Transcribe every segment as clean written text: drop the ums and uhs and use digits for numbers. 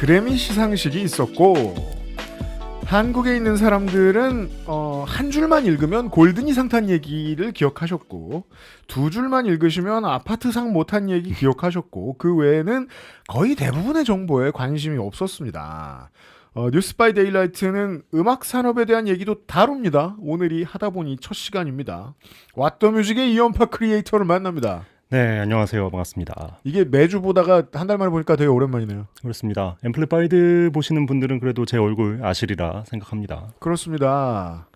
그래미 시상식이 있었고 한국에 있는 사람들은 한 줄만 읽으면 골든이상 탄 얘기를 기억하셨고 두 줄만 읽으시면 아파트상 못한 얘기 기억하셨고 그 외에는 거의 대부분의 정보에 관심이 없었습니다. 뉴스 바이 데일라이트는 음악 산업에 대한 얘기도 다룹니다. 오늘이 하다 보니 첫 시간입니다. 왓더 뮤직의 이연파 크리에이터를 만납니다. 네, 안녕하세요. 반갑습니다. 이게 매주 보다가 한 달 만에 보니까 되게 오랜만이네요. 그렇습니다. 앰플리파이드 보시는 분들은 그래도 제 얼굴 아시리라 생각합니다. 그렇습니다.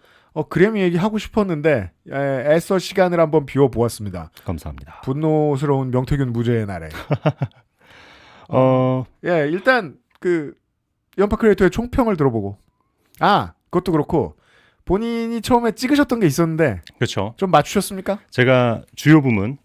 그래미 얘기하고 싶었는데 애써 시간을 한번 비워보았습니다. 감사합니다. 분노스러운 명태균 무죄의 날에. 일단 그 연파 크리에이터의 총평을 들어보고 그것도 그렇고 본인이 처음에 찍으셨던 게 있었는데 그렇죠. 좀 맞추셨습니까? 제가 주요 부문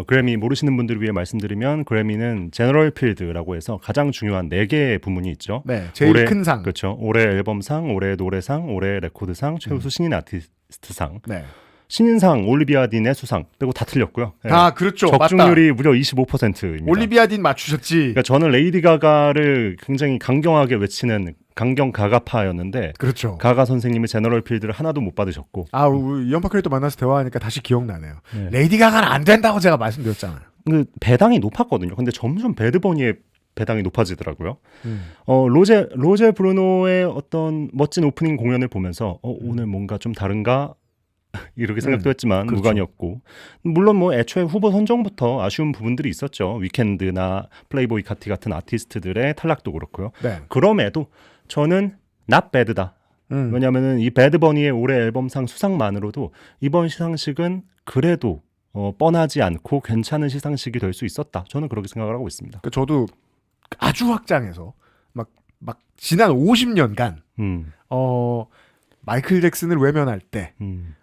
그래미 모르시는 분들을 위해 말씀드리면 그래미는 제너럴 필드라고 해서 가장 중요한 4개의 부문이 있죠. 네, 제일 큰 상. 그렇죠. 올해 앨범상, 올해 노래상, 올해 레코드상, 최우수 신인 아티스트상. 네. 신인상 올리비아 딘의 수상 빼고 다 틀렸고요. 네. 그렇죠. 적중률이 맞다. 무려 25%입니다. 올리비아 딘 맞추셨지. 그러니까 저는 레이디 가가를 굉장히 강경하게 외치는 강경 가가파였는데 그렇죠. 가가 선생님이 제너럴 필드를 하나도 못 받으셨고 우리 연파 크리에이터 만나서 대화하니까 다시 기억나네요. 네. 레이디 가가는 안 된다고 제가 말씀드렸잖아요. 그 배당이 높았거든요. 근데 점점 배드버니의 배당이 높아지더라고요. 로제 브루노의 어떤 멋진 오프닝 공연을 보면서 오늘 뭔가 좀 다른가 이렇게 생각도 했지만 그렇죠. 무관이었고 물론 뭐 애초에 후보 선정부터 아쉬운 부분들이 있었죠. 위켄드나 플레이보이 카티 같은 아티스트들의 탈락도 그렇고요. 네. 그럼에도 저는 not bad다. 왜냐하면 이 배드버니의 올해 앨범상 수상만으로도 이번 시상식은 그래도 뻔하지 않고 괜찮은 시상식이 될 수 있었다. 저는 그렇게 생각을 하고 있습니다. 저도 아주 확장해서 막 지난 50년간 마이클 잭슨을 외면할 때,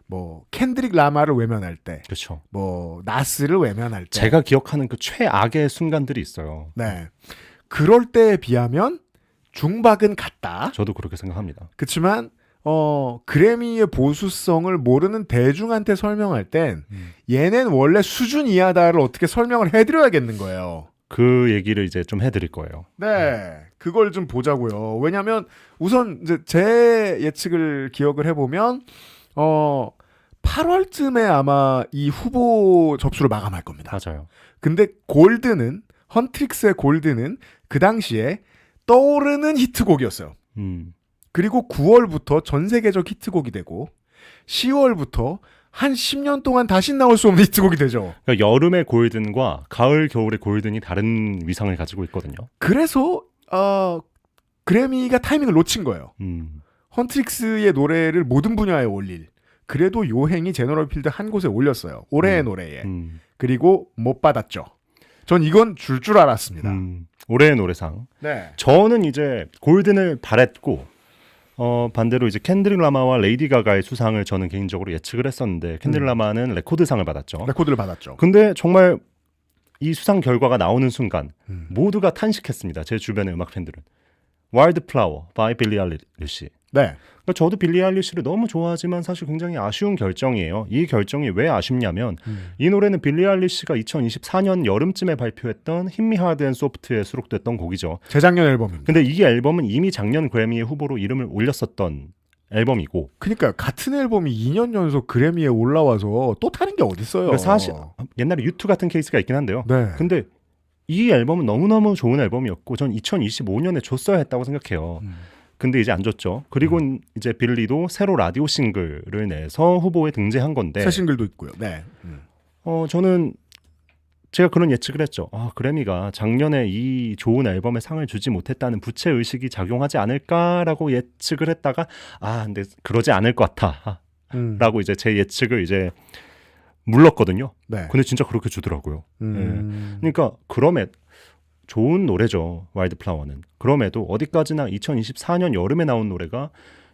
뭐 켄드릭 라마를 외면할 때, 그렇죠. 뭐 나스를 외면할 때, 제가 기억하는 그 최악의 순간들이 있어요. 네, 그럴 때에 비하면 중박은 같다. 저도 그렇게 생각합니다. 그렇지만 그래미의 보수성을 모르는 대중한테 설명할 땐 얘는 원래 수준 이하다를 어떻게 설명을 해드려야겠는 거예요. 그 얘기를 이제 좀 해드릴 거예요. 네, 그걸 좀 보자고요. 왜냐하면 우선 이제 제 예측을 기억을 해보면 8월쯤에 아마 이 후보 접수를 마감할 겁니다. 맞아요. 근데 골드는 헌트릭스의 골드는 그 당시에 떠오르는 히트곡이었어요. 그리고 9월부터 전 세계적 히트곡이 되고 10월부터 한 10년 동안 다시 나올 수 없는 히트곡이 되죠. 그러니까 여름의 골든과 가을, 겨울의 골든이 다른 위상을 가지고 있거든요. 그래서 그래미가 타이밍을 놓친 거예요. 헌트릭스의 노래를 모든 분야에 올릴. 그래도 요행이 제너럴 필드 한 곳에 올렸어요. 올해의 노래에. 그리고 못 받았죠. 전 이건 줄 알았습니다. 올해의 노래상. 네. 저는 이제 골든을 바랬고 반대로 이제 켄드릭 라마와 레이디 가가의 수상을 저는 개인적으로 예측을 했었는데 켄드릭 라마는 레코드상을 받았죠. 레코드를 받았죠. 근데 정말 이 수상 결과가 나오는 순간 모두가 탄식했습니다. 제 주변의 음악 팬들은. Wild Flower by 빌리 아일리시. 네. 그러니까 저도 빌리 아일리시를 너무 좋아하지만 사실 굉장히 아쉬운 결정이에요. 이 결정이 왜 아쉽냐면 이 노래는 빌리 아일리시가 2024년 여름쯤에 발표했던 Hit Me Hard and Soft에 수록됐던 곡이죠. 재작년 앨범입니다. 근데 이 앨범은 이미 작년 그래미의 후보로 이름을 올렸었던 앨범이고. 그러니까 같은 앨범이 2년 연속 그래미에 올라와서 또 타는 게 어딨어요. 그러니까 사실 옛날에 U2 같은 케이스가 있긴 한데요. 네. 근데 이 앨범은 너무너무 좋은 앨범이었고 전 2025년에 줬어야 했다고 생각해요. 근데 이제 안 줬죠. 그리고 이제 빌리도 새로 라디오 싱글을 내서 후보에 등재한 건데 새 싱글도 있고요. 네. 저는 제가 그런 예측을 했죠. 그래미가 작년에 이 좋은 앨범에 상을 주지 못했다는 부채 의식이 작용하지 않을까라고 예측을 했다가 근데 그러지 않을 것 같아. 라고 이제 제 예측을 이제 물렀거든요. 네. 근데 진짜 그렇게 주더라고요. 네. 그러니까 좋은 노래죠. 와일드 플라워는. 그럼에도 어디까지나 2024년 여름에 나온 노래가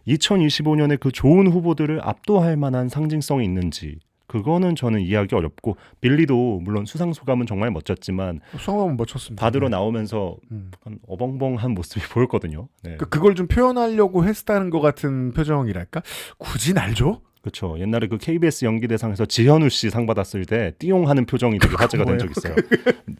2025년에 그 좋은 후보들을 압도할 만한 상징성이 있는지 그거는 저는 이해하기 어렵고 빌리도 물론 수상 소감은 정말 멋졌지만 성함은 멋졌습니다. 받으러 나오면서 어벙벙한 모습이 보였거든요. 네. 그걸 좀 표현하려고 했다는 것 같은 표정이랄까? 굳이 날 줘? 그렇죠. 옛날에 그 KBS 연기대상에서 지현우 씨 상 받았을 때 띠용하는 표정이 되게 화제가 된 적이 있어요.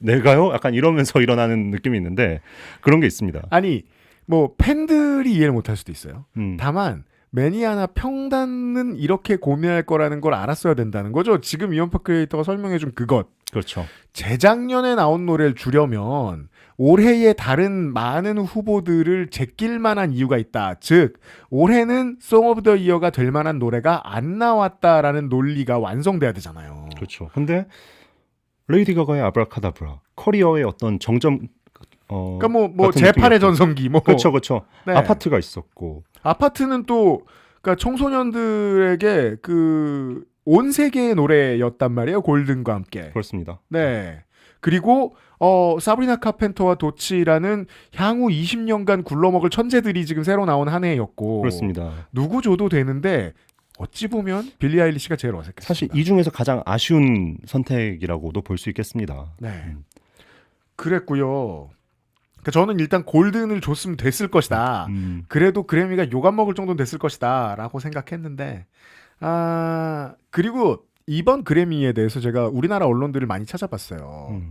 내가요? 약간 이러면서 일어나는 느낌이 있는데 그런 게 있습니다. 아니 뭐 팬들이 이해를 못할 수도 있어요. 음. 다만 매니아나 평단은 이렇게 고민할 거라는 걸 알았어야 된다는 거죠. 지금 이원파 크리에이터가 설명해준 그것. 그렇죠. 재작년에 나온 노래를 주려면 올해의 다른 많은 후보들을 제낄 만한 이유가 있다. 즉 올해는 송 오브 더 이어가 될 만한 노래가 안 나왔다라는 논리가 완성돼야 되잖아요. 그렇죠. 근데 레이디 가가의 아브라카다브라, 커리어의 어떤 정점 그러니까 뭐 같은 재판의 느낌이었고. 전성기 뭐 그렇죠, 그렇죠. 네. 아파트가 있었고 아파트는 또 그러니까 청소년들에게 그 온 세계의 노래였단 말이에요. 골든과 함께. 그렇습니다. 네. 그리고 사브리나 카펜터와 도치라는 향후 20년간 굴러먹을 천재들이 지금 새로 나온 한 해였고 그렇습니다. 누구 줘도 되는데 어찌 보면 빌리 아일리시가 제일 어색했습니다. 사실 이 중에서 가장 아쉬운 선택이라고도 볼 수 있겠습니다. 네. 그랬고요. 그러니까 저는 일단 골든을 줬으면 됐을 것이다. 그래도 그래미가 욕안 먹을 정도는 됐을 것이다 라고 생각했는데 그리고 이번 그래미에 대해서 제가 우리나라 언론들을 많이 찾아봤어요.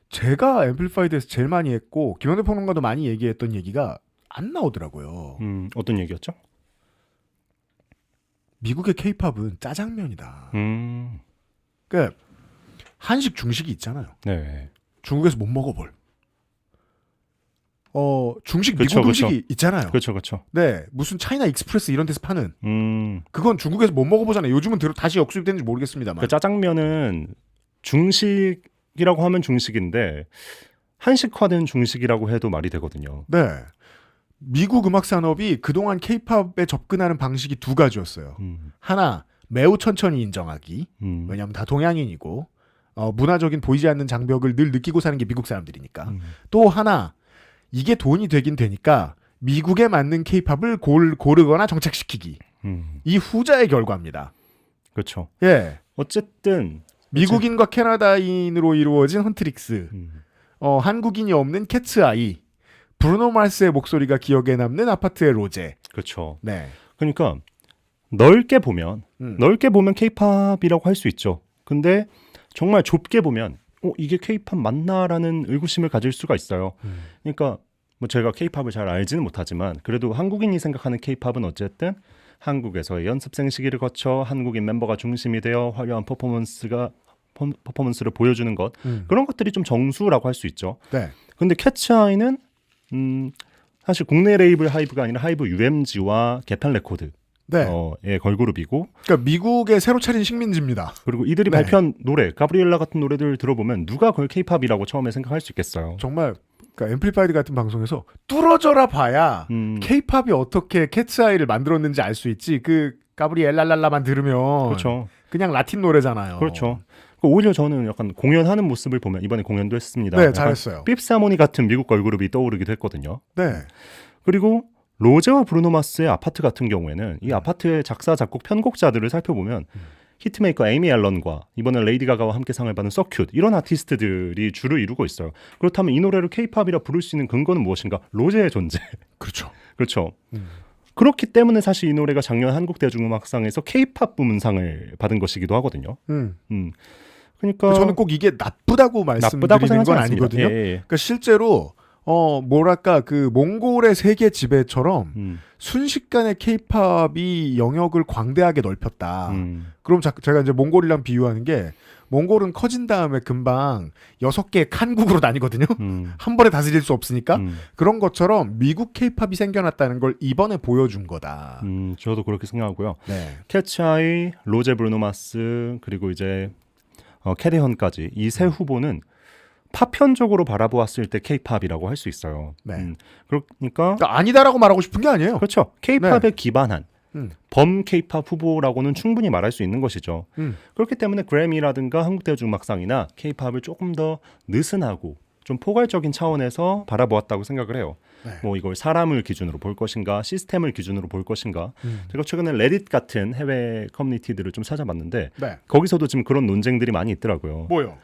제가 앰플리파이드에서 제일 많이 했고 김현대 평론가도 많이 얘기했던 얘기가 안 나오더라고요. 어떤 얘기였죠? 미국의 케이팝은 짜장면이다. 그러니까 한식 중식이 있잖아요. 네. 중국에서 못 먹어볼. 중식 그쵸, 미국 그쵸. 음식이 있잖아요. 그렇죠, 그렇죠. 네, 무슨 차이나 익스프레스 이런 데서 파는 그건 그건 중국에서 못 먹어보잖아요. 요즘은 다시 역수입되는지 모르겠습니다만. 그 짜장면은 중식이라고 하면 중식인데 한식화된 중식이라고 해도 말이 되거든요. 네, 미국 음악 산업이 그동안 케이팝에 접근하는 방식이 두 가지였어요. 하나, 매우 천천히 인정하기. 왜냐하면 다 동양인이고 문화적인 보이지 않는 장벽을 늘 느끼고 사는 게 미국 사람들이니까. 또 하나, 이게 돈이 되긴 되니까 미국에 맞는 케이팝을 고르거나 정착시키기. 이 후자의 결과입니다. 그렇죠. 예, 어쨌든 미국인과 캐나다인으로 이루어진 헌트릭스. 한국인이 없는 캐츠아이. 브루노 마스의 목소리가 기억에 남는 아파트의 로제. 그렇죠. 네. 그러니까 넓게 보면 케이팝이라고 할 수 있죠. 근데 정말 좁게 보면 이게 케이팝 맞나라는 의구심을 가질 수가 있어요. 그러니까 뭐 제가 케이팝을 잘 알지는 못하지만 그래도 한국인이 생각하는 케이팝은 어쨌든 한국에서의 연습생 시기를 거쳐 한국인 멤버가 중심이 되어 화려한 퍼포먼스를 보여주는 것 그런 것들이 좀 정수라고 할 수 있죠. 네. 근데 캐츠아이는 사실 국내 레이블 하이브가 아니라 하이브 UMG와 개판 레코드 네. 의 걸그룹이고 그러니까 미국의 새로 차린 식민지입니다. 그리고 이들이 네. 발표한 노래 가브리엘라 같은 노래들 들어보면 누가 그걸 케이팝이라고 처음에 생각할 수 있겠어요. 정말 그러니까 앰플리파이드 같은 방송에서 뚫어져라 봐야 케이팝이 어떻게 캐츠아이를 만들었는지 알 수 있지. 그 가브리엘랄랄라만 들으면 그렇죠. 그냥 라틴 노래잖아요. 그렇죠. 오히려 저는 약간 공연하는 모습을 보면 이번에 공연도 했습니다. 네, 잘했어요. 핍스 하모니 같은 미국 걸그룹이 떠오르기도 했거든요. 네. 그리고 로제와 브루노 마스의 아파트 같은 경우에는 이 아파트의 작사, 작곡, 편곡자들을 살펴보면 히트메이커 에이미 앨런과 이번에 레이디 가가와 함께 상을 받은 서큐트 이런 아티스트들이 주를 이루고 있어요. 그렇다면 이 노래를 케이팝이라 부를 수 있는 근거는 무엇인가? 로제의 존재. 그렇죠. 그렇죠. 그렇기 때문에 사실 이 노래가 작년 한국대중음악상에서 케이팝 부문상을 받은 것이기도 하거든요. 그러니까 저는 꼭 이게 나쁘다고 말씀드리는 건 아니거든요. 예. 그러니까 실제로 뭐랄까 그 몽골의 세계 지배처럼 순식간에 케이팝이 영역을 광대하게 넓혔다. 그럼 제가 이제 몽골이랑 비유하는 게 몽골은 커진 다음에 금방 6개의 칸국으로 나뉘거든요. 한 번에 다스릴 수 없으니까. 그런 것처럼 미국 케이팝이 생겨났다는 걸 이번에 보여준 거다. 저도 그렇게 생각하고요. 네. 캐츠아이, 로제 브루노 마스 그리고 이제 캐데헌까지 이 세 후보는 파편적으로 바라보았을 때 케이팝이라고 할 수 있어요. 네. 그러니까 아니다라고 말하고 싶은 게 아니에요. 그렇죠. 케이팝에 네. 기반한 범 케이팝 후보라고는 충분히 말할 수 있는 것이죠. 그렇기 때문에 그래미라든가 한국대중음악상이나 케이팝을 조금 더 느슨하고 좀 포괄적인 차원에서 바라보았다고 생각을 해요. 네. 뭐 이걸 사람을 기준으로 볼 것인가 시스템을 기준으로 볼 것인가. 제가 최근에 레딧 같은 해외 커뮤니티들을 좀 찾아봤는데 네. 거기서도 지금 그런 논쟁들이 많이 있더라고요. 뭐요?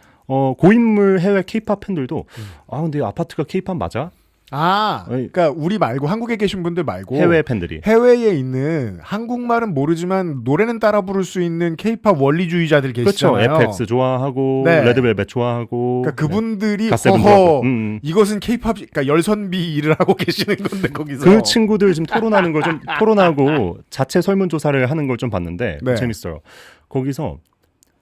고인물 해외 케이팝 팬들도 근데 아파트가 케이팝 맞아? 그러니까 우리 말고 한국에 계신 분들 말고 해외 팬들이 해외에 있는 한국말은 모르지만 노래는 따라 부를 수 있는 케이팝 원리주의자들 계시잖아요. 그렇죠. FX 좋아하고 네. 레드벨벳 좋아하고 그러니까 그분들이 갓세븐 허허 좋아하고. 이것은 케이팝 그러니까 열선비 일을 하고 계시는 건데 거기서 그 친구들 지금 토론하는 걸 좀 토론하고 자체 설문조사를 하는 걸 좀 봤는데 네. 재밌어요. 거기서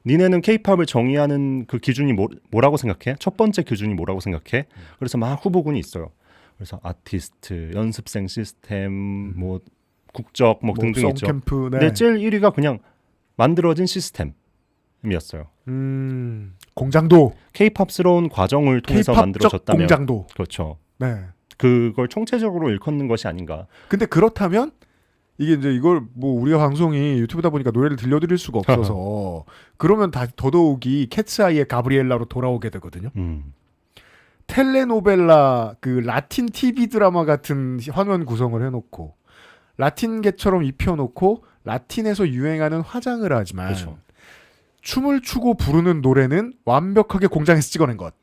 니네는 케이팝을 정의하는 그 기준이 뭐라고 생각해? 첫 번째 기준이 뭐라고 생각해? 그래서 막 후보군이 있어요. 그래서 아티스트, 연습생 시스템, 뭐 국적 뭐 등등 있죠. 캠프, 네. 근데 제일 1위가 그냥 만들어진 시스템이었어요. 공장도 케이팝스러운 과정을 통해서 케이팝적 만들어졌다면 공장도 그렇죠. 네. 그걸 총체적으로 일컫는 것이 아닌가. 근데 그렇다면 이게 이제 이걸 뭐 우리가 방송이 유튜브다 보니까 노래를 들려드릴 수가 없어서 그러면 더더욱이 캣츠아이의 가브리엘라로 돌아오게 되거든요. 텔레노벨라 그 라틴 TV 드라마 같은 화면 구성을 해놓고 라틴계처럼 입혀놓고 라틴에서 유행하는 화장을 하지만 그렇죠. 춤을 추고 부르는 노래는 완벽하게 공장에서 찍어낸 것.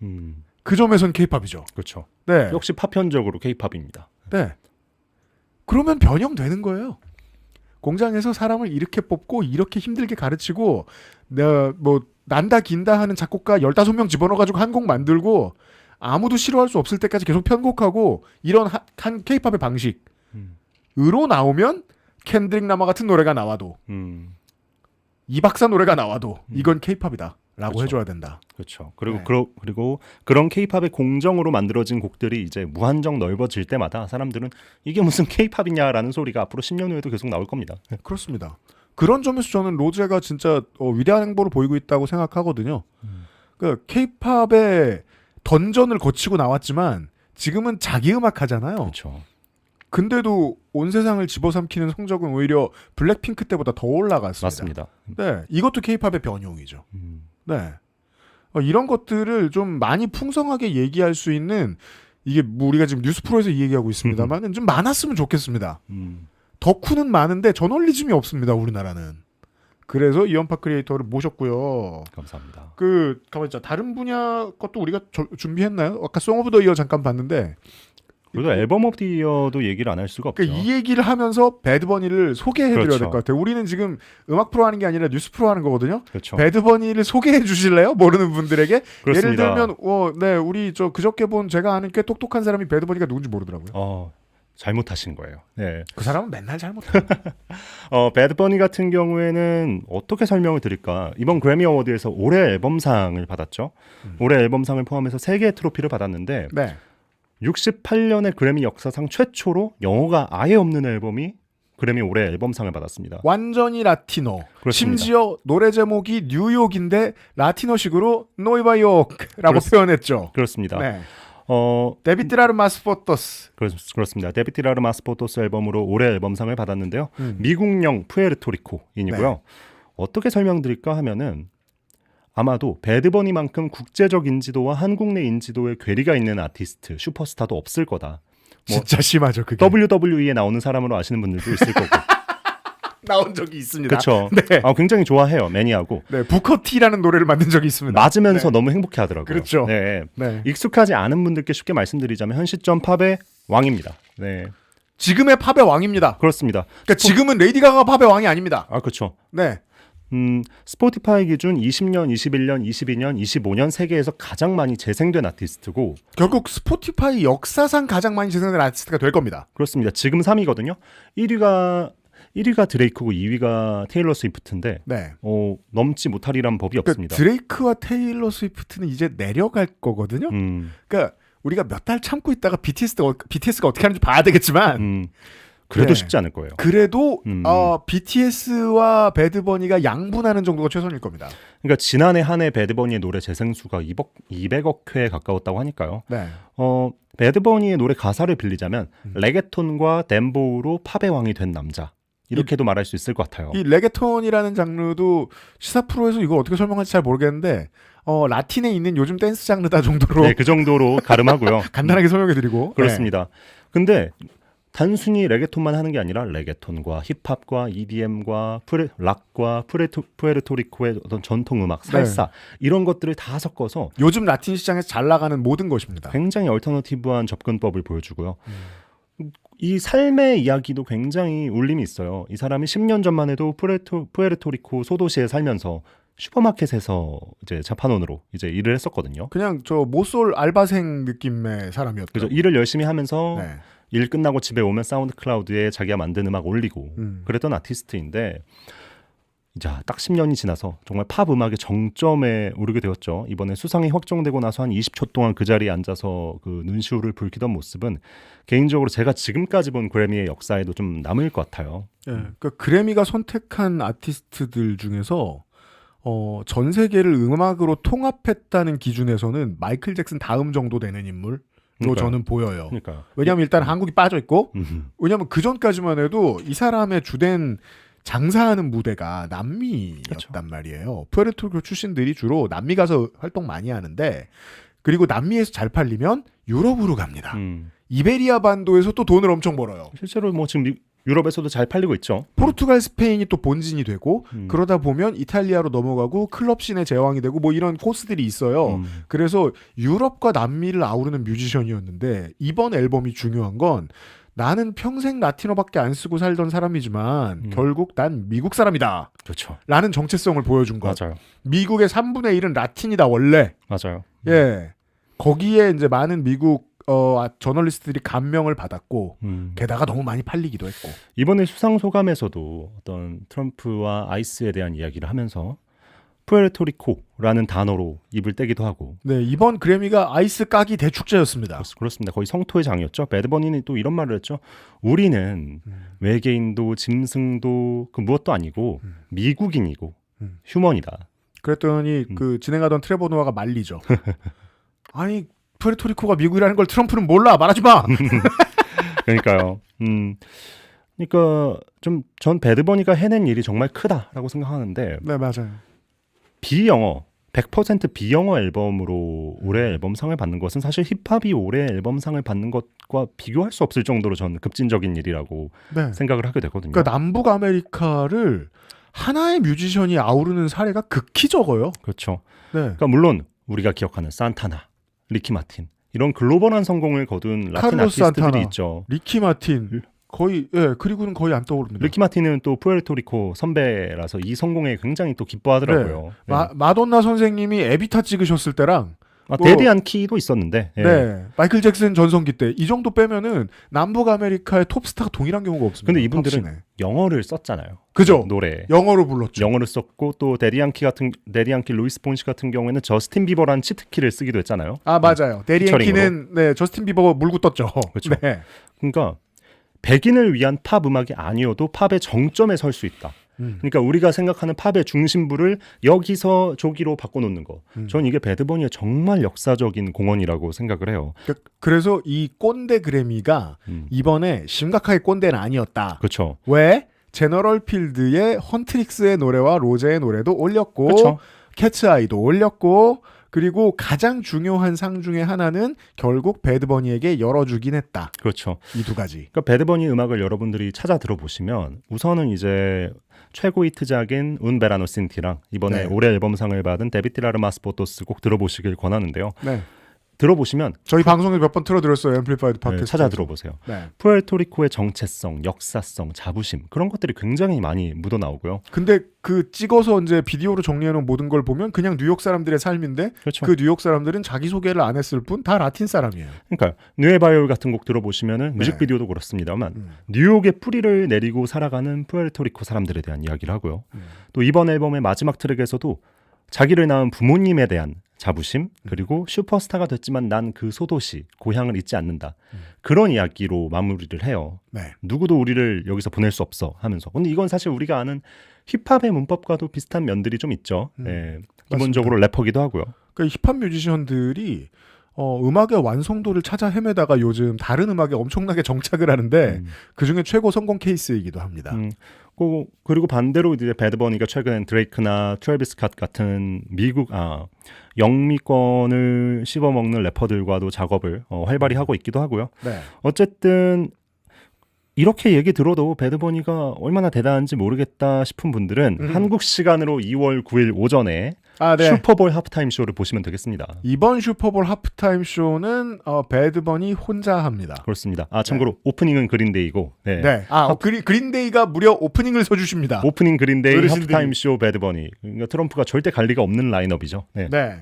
그 점에선 케이팝이죠. 그렇죠. 네. 역시 파편적으로 케이팝입니다. 네. 그러면 변형되는 거예요. 공장에서 사람을 이렇게 뽑고 이렇게 힘들게 가르치고 뭐 난다 긴다 하는 작곡가 15명 집어넣어가지고 한 곡 만들고 아무도 싫어할 수 없을 때까지 계속 편곡하고 이런 한 케이팝의 방식으로 나오면 켄드릭 라마 같은 노래가 나와도 이 박사 노래가 나와도 이건 케이팝이다 라고 그렇죠. 해줘야 된다. 그렇죠. 그리고 네. 그리고 그런 케이팝의 공정으로 만들어진 곡들이 이제 무한정 넓어질 때마다 사람들은 이게 무슨 케이팝이냐라는 소리가 앞으로 10년 후에도 계속 나올 겁니다. 그렇습니다. 그런 점에서 저는 로제가 진짜 위대한 행보를 보이고 있다고 생각하거든요. 그 케이팝의 던전을 거치고 나왔지만 지금은 자기 음악 하잖아요. 그렇죠. 근데도 온 세상을 집어삼키는 성적은 오히려 블랙핑크 때보다 더 올라갔습니다. 맞습니다. 네, 이것도 케이팝의 변형이죠. 네, 이런 것들을 좀 많이 풍성하게 얘기할 수 있는 이게 뭐 우리가 지금 뉴스 프로에서 이 얘기하고 있습니다만 좀 많았으면 좋겠습니다. 덕후는 많은데 저널리즘이 없습니다. 우리나라는. 그래서 이연파 크리에이터를 모셨고요. 감사합니다. 가만 있자. 다른 분야 것도 우리가 준비했나요? 아까 송 오브 더 이어 잠깐 봤는데. 그래도 앨범 오브 더 이어도 얘기를 안 할 수가 없죠. 그러니까 이 얘기를 하면서 배드버니를 소개해드려야 그렇죠. 될 것 같아요. 우리는 지금 음악 프로 하는 게 아니라 뉴스 프로 하는 거거든요. 그렇죠. 배드버니를 소개해 주실래요? 모르는 분들에게. 그렇습니다. 예를 들면, 네, 우리 그저께 본 제가 아는 꽤 똑똑한 사람이 배드버니가 누군지 모르더라고요. 잘못하신 거예요. 네. 그 사람은 맨날 잘못해. 배드버니 같은 경우에는 어떻게 설명을 드릴까? 이번 그래미 어워드에서 올해 앨범상을 받았죠. 올해 앨범상을 포함해서 3개의 트로피를 받았는데 네. 68년의 그래미 역사상 최초로 영어가 아예 없는 앨범이 그래미 올해 앨범상을 받았습니다. 완전히 라티노. 그렇습니다. 심지어 노래 제목이 뉴욕인데 라티노식으로 노이바요크라고 표현했죠. 그렇습니다. 네. 데비트라르 마스포토스. 그렇습니다. 데비티라르 마스포토스 앨범으로 올해 앨범상을 받았는데요. 미국령 푸에르토리코인이고요. 네. 어떻게 설명드릴까 하면은 아마도 배드버니만큼 국제적 인지도와 한국 내 인지도에 괴리가 있는 아티스트, 슈퍼스타도 없을 거다. 진짜 심하죠, 그게. WWE에 나오는 사람으로 아시는 분들도 있을 거고. 나온 적이 있습니다. 그렇죠. 네. 굉장히 좋아해요. 매니아고. 네, 부커티라는 노래를 만든 적이 있습니다. 맞으면서 네. 너무 행복해 하더라고요. 그렇죠. 네. 네. 익숙하지 않은 분들께 쉽게 말씀드리자면 현 시점 팝의 왕입니다. 네. 지금의 팝의 왕입니다. 그렇습니다. 그러니까 지금은 레이디 가가 팝의 왕이 아닙니다. 그렇죠. 네. 스포티파이 기준 20년, 21년, 22년, 25년 세계에서 가장 많이 재생된 아티스트고 결국 스포티파이 역사상 가장 많이 재생된 아티스트가 될 겁니다. 그렇습니다. 지금 3위거든요. 1위가 드레이크고 2위가 테일러 스위프트인데 네. 넘지 못하리란 법이 그러니까 없습니다. 드레이크와 테일러 스위프트는 이제 내려갈 거거든요. 그러니까 우리가 몇 달 참고 있다가 BTS가 어떻게 하는지 봐야 되겠지만 그래도 네. 쉽지 않을 거예요. 그래도 BTS와 배드버니가 양분하는 정도가 최선일 겁니다. 그러니까 지난해 한 해 배드버니의 노래 재생수가 200억 회에 가까웠다고 하니까요. 네. 배드버니의 노래 가사를 빌리자면 레게톤과 댄보우로 팝의 왕이 된 남자. 이렇게도 말할 수 있을 것 같아요. 이 레게톤이라는 장르도 시사 프로에서 이걸 어떻게 설명할지 잘 모르겠는데 라틴에 있는 요즘 댄스 장르다 정도로 네, 그 정도로 가름하고요. 간단하게 설명해드리고 그렇습니다. 근데 단순히 레게톤만 하는 게 아니라 레게톤과 힙합과 EDM과 락과 푸에르토리코의 어떤 전통 음악, 살사 이런 것들을 다 섞어서 요즘 라틴 시장에서 잘 나가는 모든 것입니다. 굉장히 얼터너티브한 접근법을 보여주고요. 이 삶의 이야기도 굉장히 울림이 있어요. 이 사람이 10년 전만 해도 푸에르토리코 소도시에 살면서 슈퍼마켓에서 이제 자판원으로 이제 일을 했었거든요. 그냥 저 모쏠 알바생 느낌의 사람이었죠. 그죠. 일을 열심히 하면서 네. 일 끝나고 집에 오면 사운드 클라우드에 자기가 만든 음악 올리고 그랬던 아티스트인데 이제 딱 10년이 지나서 정말 팝 음악의 정점에 오르게 되었죠. 이번에 수상이 확정되고 나서 한 20초 동안 그 자리에 앉아서 그 눈시울을 붉히던 모습은 개인적으로 제가 지금까지 본 그래미의 역사에도 좀 남을 것 같아요. 그러니까 그래미가 선택한 아티스트들 중에서 전 세계를 음악으로 통합했다는 기준에서는 마이클 잭슨 다음 정도 되는 인물로 저는 보여요. 그러니까. 왜냐하면 일단 한국이 빠져 있고, 왜냐하면 그 전까지만 해도 이 사람의 주된 장사하는 무대가 남미였단 그렇죠. 말이에요. 푸에르토리코 출신들이 주로 남미 가서 활동 많이 하는데, 그리고 남미에서 잘 팔리면 유럽으로 갑니다. 이베리아 반도에서 또 돈을 엄청 벌어요. 실제로 뭐 지금 유럽에서도 잘 팔리고 있죠. 포르투갈, 스페인이 또 본진이 되고 그러다 보면 이탈리아로 넘어가고 클럽씬의 제왕이 되고 뭐 이런 코스들이 있어요. 그래서 유럽과 남미를 아우르는 뮤지션이었는데 이번 앨범이 중요한 건 나는 평생 라틴어밖에 안 쓰고 살던 사람이지만 결국 난 미국 사람이다. 그렇죠. 라는 정체성을 보여준 것. 맞아요. 미국의 3분의 1은 라틴이다 원래. 맞아요. 예. 거기에 이제 많은 미국 저널리스트들이 감명을 받았고 게다가 너무 많이 팔리기도 했고. 이번에 수상 소감에서도 어떤 트럼프와 아이스에 대한 이야기를 하면서 푸에르토리코라는 단어로 입을 떼기도 하고. 네, 이번 그래미가 아이스 까기 대축제였습니다. 그렇습니다. 거의 성토의 장이었죠. 배드버니는 또 이런 말을 했죠. 우리는 외계인도 짐승도 그 무엇도 아니고 미국인이고 휴먼이다. 그랬더니 그 진행하던 트레버 노아가 말리죠. 아니 푸에르토리코가 미국이라는 걸 트럼프는 몰라. 말하지 마. 그러니까요. 그러니까 좀 전 배드버니가 해낸 일이 정말 크다라고 생각하는데. 네, 맞아요. 비영어 100% 비영어 앨범으로 올해 앨범상을 받는 것은 사실 힙합이 올해 앨범상을 받는 것과 비교할 수 없을 정도로 저는 급진적인 일이라고 네. 생각을 하게 되거든요. 그러니까 남북 아메리카를 하나의 뮤지션이 아우르는 사례가 극히 적어요. 그렇죠. 네. 그러니까 물론 우리가 기억하는 산타나, 리키 마틴 이런 글로벌한 성공을 거둔 라틴 카를로스 아티스트들이 산타나, 있죠. 리키 마틴 거의 그리고는 거의 안 떠오릅니다. 리키 마틴은 또 푸에르토리코 선배라서 이 성공에 굉장히 또 기뻐하더라고요. 네. 마돈나 선생님이 에비타 찍으셨을 때랑 데뷔한 키도 있었는데. 네. 마이클 잭슨 전성기 때 이 정도 빼면은 남북 아메리카의 톱스타가 동일한 경우가 없습니다. 근데 이분들은 팝씬에. 영어를 썼잖아요. 그죠? 노래. 영어로 불렀죠. 영어를 썼고 또 데리앙키 루이스 폰시 같은 경우에는 저스틴 비버라는 치트키를 쓰기도 했잖아요. 아, 맞아요. 데리앤키는 네, 저스틴 비버 물고 떴죠. 그렇죠. 네. 그러니까 백인을 위한 팝 음악이 아니어도 팝의 정점에 설 수 있다. 그러니까 우리가 생각하는 팝의 중심부를 여기서 저기로 바꿔놓는 거. 전 이게 배드버니의 정말 역사적인 공헌이라고 생각을 해요. 그래서 이 꼰대 그래미가 이번에 심각하게 꼰대는 아니었다. 그렇죠. 왜? 제너럴 필드의 헌트릭스의 노래와 로제의 노래도 올렸고 그쵸. 캐츠아이도 올렸고 그리고 가장 중요한 상 중에 하나는 결국 배드버니에게 열어주긴 했다. 그렇죠. 이 두 가지. 그러니까 배드버니 음악을 여러분들이 찾아 들어보시면 우선은 이제 최고 히트작인 운 베라노 신티랑 이번에 올해 앨범상을 받은 데비티라르 마스포토스 꼭 들어보시길 권하는데요. 네. 들어보시면 저희 방송을 몇 번 틀어드렸어요. 앰플리파이드 팟캐스트. 찾아 들어보세요. 네. 푸에르토리코의 정체성, 역사성, 자부심 그런 것들이 굉장히 많이 묻어 나오고요. 근데 그 찍어서 이제 비디오로 정리해놓은 모든 걸 보면 그냥 뉴욕 사람들의 삶인데 그렇죠. 그 뉴욕 사람들은 자기 소개를 안 했을 뿐 다 라틴 사람이에요. 그러니까 누에바이올 같은 곡 들어보시면은 뮤직비디오도 그렇습니다만 뉴욕의 뿌리를 내리고 살아가는 푸에르토리코 사람들에 대한 이야기를 하고요. 또 이번 앨범의 마지막 트랙에서도 자기를 낳은 부모님에 대한 자부심 그리고 슈퍼스타가 됐지만 난 그 소도시 고향을 잊지 않는다. 그런 이야기로 마무리를 해요. 네. 누구도 우리를 여기서 보낼 수 없어 하면서. 근데 이건 사실 우리가 아는 힙합의 문법과도 비슷한 면들이 좀 있죠. 네. 기본적으로 래퍼기도 하고요. 그러니까 힙합 뮤지션들이 음악의 완성도를 찾아 헤매다가 요즘 다른 음악에 엄청나게 정착을 하는데 그중에 최고 성공 케이스이기도 합니다. 그리고 반대로 이제 배드버니가 최근엔 드레이크나 트래비스 캇 같은 미국 영미권을 씹어먹는 래퍼들과도 작업을 활발히 하고 있기도 하고요. 네. 어쨌든 이렇게 얘기 들어도 배드버니가 얼마나 대단한지 모르겠다 싶은 분들은 한국 시간으로 2월 9일 오전에 네. 슈퍼볼 하프타임 쇼를 보시면 되겠습니다. 이번 슈퍼볼 하프타임 쇼는 배드버니 혼자 합니다. 그렇습니다. 참고로 오프닝은 그린데이고 네. 그린데이가 무려 오프닝을 서주십니다. 오프닝 그린데이 어르신들이. 하프타임 쇼 배드버니. 그러니까 트럼프가 절대 갈 리가 없는 라인업이죠. 네.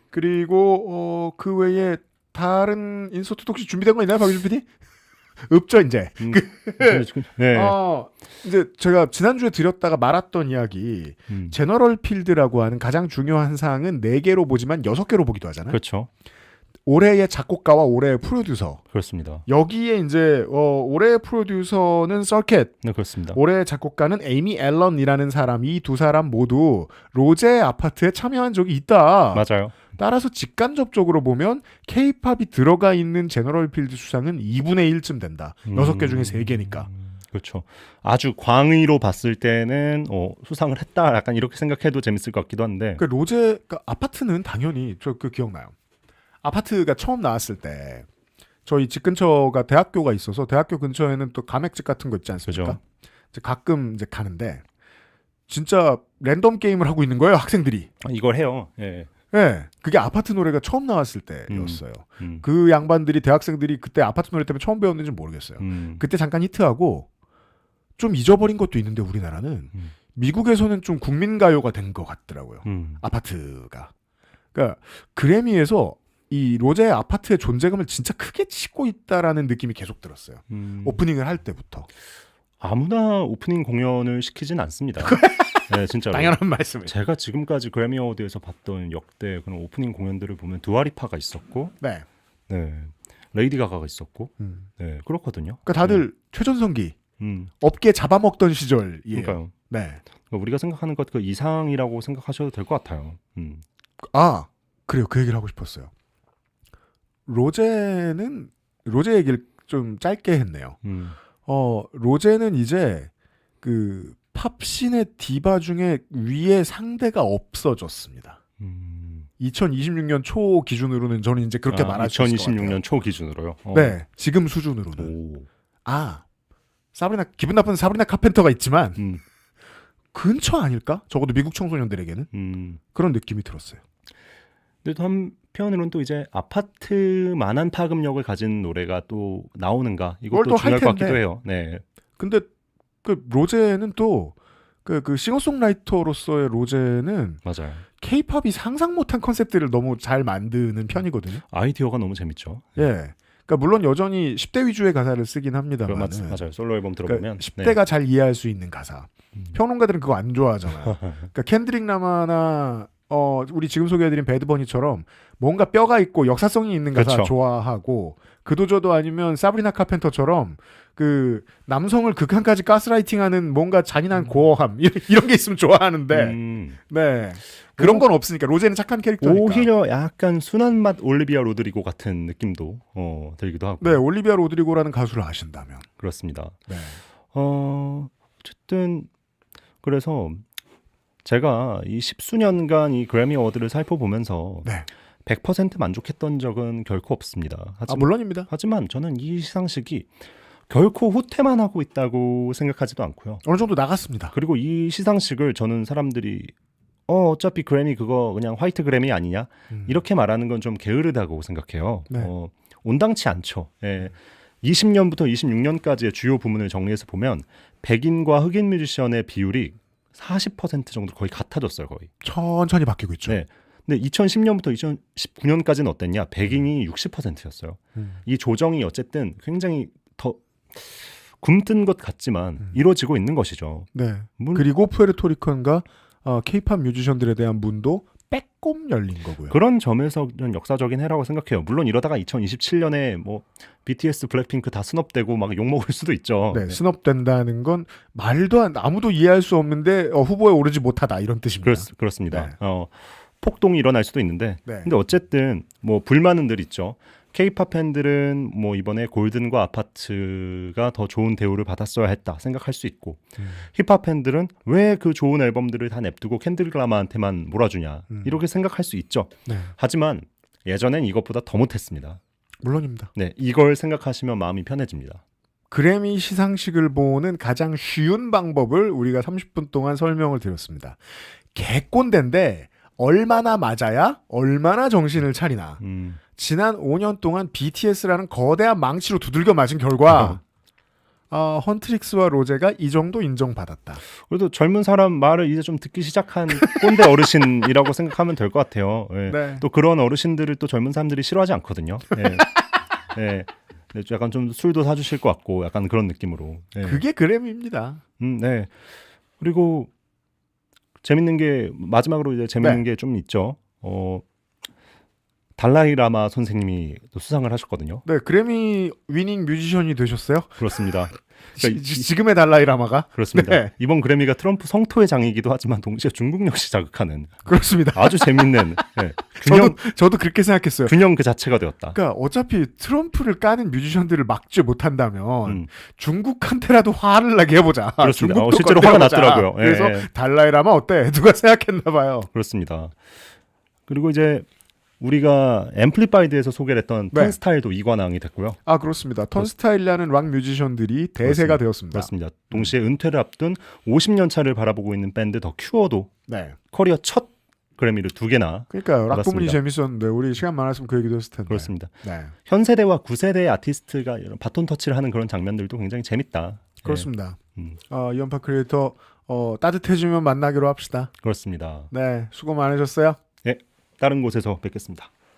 그리고 그 외에 다른 인서트도 혹시 준비된 거 있나요, 박유준 PD? 없죠 이제. 네. 이제 제가 지난주에 드렸다가 말았던 이야기, 제너럴 필드라고 하는 가장 중요한 사항은 4개로 보지만 6개로 보기도 하잖아요. 그렇죠. 올해의 작곡가와 올해의 프로듀서. 그렇습니다. 여기에 이제 올해의 프로듀서는 서켓, 네, 그렇습니다. 올해의 작곡가는 에이미 앨런이라는 사람. 이 두 사람 모두 로제의 아파트에 참여한 적이 있다. 맞아요. 따라서 직간접적으로 보면 K-팝이 들어가 있는 제너럴 필드 수상은 2분의 1쯤 된다. 6개 중에 3개니까. 그렇죠. 아주 광의로 봤을 때는 수상을 했다. 약간 이렇게 생각해도 재밌을 것 같기도 한데. 그 로제가 아파트는 당연히 저 그 기억나요. 아파트가 처음 나왔을 때 저희 집 근처가 대학교가 있어서 대학교 근처에는 또 가맥집 같은 거 있지 않습니까? 그죠. 이제 가끔 이제 가는데 진짜 랜덤 게임을 하고 있는 거예요, 학생들이. 이걸 해요. 예. 네, 그게 아파트 노래가 처음 나왔을 때였어요. 음. 그 양반들이 대학생들이 그때 아파트 노래 때문에 처음 배웠는지 모르겠어요. 그때 잠깐 히트하고 좀 잊어버린 것도 있는데 우리나라는 미국에서는 좀 국민가요가 된 것 같더라고요. 아파트가. 그러니까 그래미에서 이 로제의 아파트의 존재감을 진짜 크게 치고 있다라는 느낌이 계속 들었어요. 오프닝을 할 때부터. 아무나 오프닝 공연을 시키진 않습니다. 네, 진짜로. 당연한 말씀을. 제가 지금까지 그래미 어워드에서 봤던 역대 그런 오프닝 공연들을 보면 두아리파가 있었고, 네. 레이디 가가가 있었고, 네, 그렇거든요. 그러니까 다들 최전성기, 음. 업계 잡아먹던 시절이에요. 그러니까요. 네. 그러니까 우리가 생각하는 것 그 이상이라고 생각하셔도 될 것 같아요. 그래요. 그 얘기를 하고 싶었어요. 로제 얘기를 좀 짧게 했네요. 로제는 이제 그 팝신의 디바 중에 위에 상대가 없어졌습니다. 2026년 초 기준으로는 저는 이제 그렇게 말할 수 있을 것 같아요. 2026년 초 기준으로요? 네, 지금 수준으로는. 기분 나쁜 사브리나 카펜터가 있지만 근처 아닐까? 적어도 미국 청소년들에게는 그런 느낌이 들었어요. 근데 또 한편으로는 또 이제 아파트만한 파급력을 가진 노래가 또 나오는가 이것도 중요할 것 같기도 해요. 네. 근데 그 로제는 또 그 싱어송라이터로서의 로제는 맞아요. K-팝이 상상 못한 컨셉들을 너무 잘 만드는 편이거든요. 아이디어가 너무 재밌죠. 예. 그러니까 물론 여전히 10대 위주의 가사를 쓰긴 합니다만. 맞아요. 솔로 앨범 들어보면 10대가 잘 이해할 수 있는 가사. 평론가들은 그거 안 좋아하잖아요. 그러니까 켄드릭 라마나 우리 지금 소개해드린 배드버니처럼 뭔가 뼈가 있고 역사성이 있는 가사 그렇죠. 좋아하고 그도저도 아니면 사브리나 카펜터처럼 그 남성을 극한까지 가스라이팅하는 뭔가 잔인한 고어함 이런 게 있으면 좋아하는데 네 그런 건 없으니까 로제는 착한 캐릭터니까 오히려 약간 순한 맛 올리비아 로드리고 같은 느낌도 들기도 하고 네 올리비아 로드리고라는 가수를 아신다면 그렇습니다. 네. 어쨌든 그래서 제가 이 10수년간 이 그래미 어워드를 살펴보면서 100% 만족했던 적은 결코 없습니다. 물론입니다. 하지만 저는 이 시상식이 결코 후퇴만 하고 있다고 생각하지도 않고요. 어느 정도 나갔습니다. 그리고 이 시상식을 저는 사람들이 어차피 그래미 그거 그냥 화이트 그래미 아니냐 이렇게 말하는 건 좀 게으르다고 생각해요. 온당치 않죠. 20년부터 26년까지의 주요 부문을 정리해서 보면 백인과 흑인 뮤지션의 비율이 40% 정도 거의 같아졌어요. 거의. 천천히 바뀌고 있죠. 네. 근데 2010년부터 2019년까지는 어땠냐? 백인이 60%였어요. 이 조정이 어쨌든 굉장히 더 굼뜬 것 같지만 이루어지고 있는 것이죠. 네. 그리고 푸에르토리칸과 K-팝 뮤지션들에 대한 문도 빼꼼 열린 거고요. 그런 점에서는 역사적인 해라고 생각해요. 물론 이러다가 2027년에 뭐 BTS, 블랙핑크 다 스놉되고 막 욕먹을 수도 있죠. 네, 스놉된다는 건 아무도 이해할 수 없는데 후보에 오르지 못하다 이런 뜻입니다. 그렇습니다. 네. 폭동이 일어날 수도 있는데 네. 근데 어쨌든 뭐 불만은 늘 있죠. K-팝 팬들은 뭐 이번에 골든과 아파트가 더 좋은 대우를 받았어야 했다 생각할 수 있고 힙합 팬들은 왜 그 좋은 앨범들을 다 냅두고 캔드릭 라마한테만 몰아주냐 이렇게 생각할 수 있죠. 네. 하지만 예전엔 이것보다 더 못했습니다. 물론입니다. 네, 이걸 생각하시면 마음이 편해집니다. 그래미 시상식을 보는 가장 쉬운 방법을 우리가 30분 동안 설명을 드렸습니다. 개꼰대인데 얼마나 맞아야 얼마나 정신을 차리나. 지난 5년 동안 BTS라는 거대한 망치로 두들겨 맞은 결과 헌트릭스와 로제가 이 정도 인정받았다. 그래도 젊은 사람 말을 이제 좀 듣기 시작한 꼰대 어르신이라고 생각하면 될 것 같아요. 예. 네. 또 그런 어르신들을 또 젊은 사람들이 싫어하지 않거든요. 예. 예. 네, 약간 좀 술도 사주실 것 같고 약간 그런 느낌으로. 예. 그게 그래미입니다. 네. 그리고 재밌는 게 마지막으로 이제 재밌는 네. 게 좀 있죠. 달라이라마 선생님이 또 수상을 하셨거든요. 네, 그래미 위닝 뮤지션이 되셨어요? 그렇습니다. 그러니까 지금의 달라이라마가? 그렇습니다. 네. 이번 그래미가 트럼프 성토의 장이기도 하지만 동시에 중국 역시 자극하는 그렇습니다. 아주 재밌는 균형, 저도 그렇게 생각했어요. 균형 그 자체가 되었다. 그러니까 어차피 트럼프를 까는 뮤지션들을 막지 못한다면 중국한테라도 화를 나게 해보자. 그렇습니다. 중국도 실제로 건드려보자. 화가 났더라고요. 그래서 달라이라마 어때? 누가 생각했나 봐요. 그렇습니다. 그리고 이제 우리가 앰플리파이드에서 소개를 했던 네. 턴스타일도 이관왕이 됐고요. 그렇습니다. 턴스타일이라는 락 뮤지션들이 대세가 되었습니다. 그렇습니다. 동시에 은퇴를 앞둔 50년 차를 바라보고 있는 밴드 더 큐어도 네. 커리어 첫 그래미를 2개나 그러니까요. 락 부분이 받았습니다. 재밌었는데 우리 시간 많았으면 그 얘기도 했을 텐데. 그렇습니다. 네. 현 세대와 9세대의 아티스트가 이런 바톤 터치를 하는 그런 장면들도 굉장히 재밌다. 그렇습니다. 네. 이연파 크리에이터 따뜻해지면 만나기로 합시다. 그렇습니다. 네. 수고 많으셨어요. 다른 곳에서 뵙겠습니다.